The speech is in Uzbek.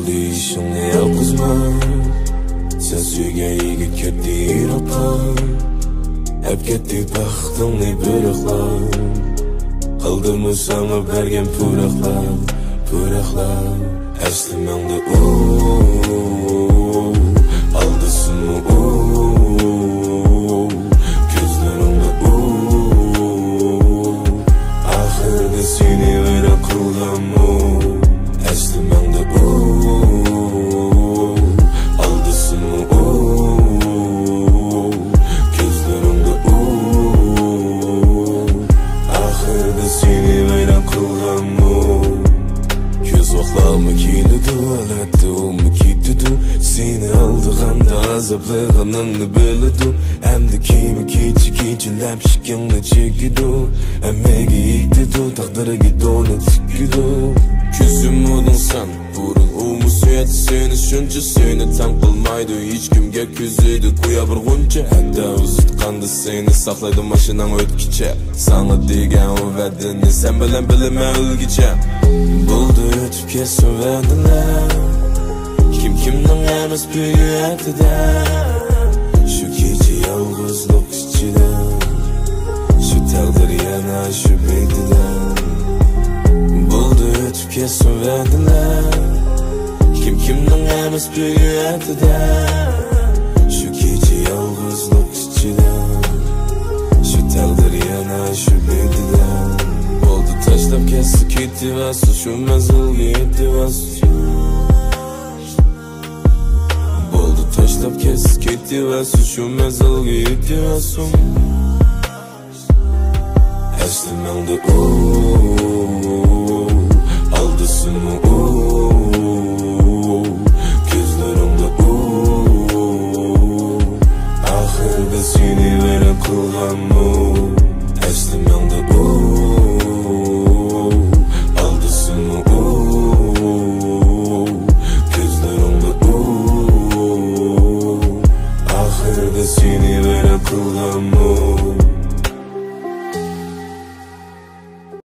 Buldu işini yalqızma Sen suygan yigit ketdi yiroqqa Hep ketdi baxtingni bo'roqlab Qildimi sana bergan po'roqlab Asli menda aldısınmi Gözlerimde Ahirde seni veren qilganmi Asli menda aldısınmi Gözlerimde Ahirde seni veren qilganmi Göz oqlarmi keladi albatta ummi ketdi Seni aldığanda azaplig'iningni biladi Hamda kiyimi kecha lamshikingni chekidi Hammaga yetdi taqdiriga do'ni tikidi Ko'zimuding san burun ummi suyadi seni shuncha Seni tan qilmaydi hech kimga ko'zida qo'ya bir g'uncha Hatta uzitqanda seni saqlaydi mashinang o'tkicha Sana degan u va'dani sen bilan bilaman o'lgicha Bo'ldi o'tib ketsin va'dalar Kimning emas büyüyatida Shu kecha yolg'izlik ichida Shu taqdir yana shu betida Bo'ldi o'tib ketsin va'dalar Kimning emas büyüyatida Shu kecha yolg'izlik ichida Shu taqdir yana shu betida Bo'ldi tashlab ketsa ketyapsiz Shu manzilga yetyapsiz Tashlab ketyapsiz Shu manzilga yetyapsiz Asli menda aldısınmi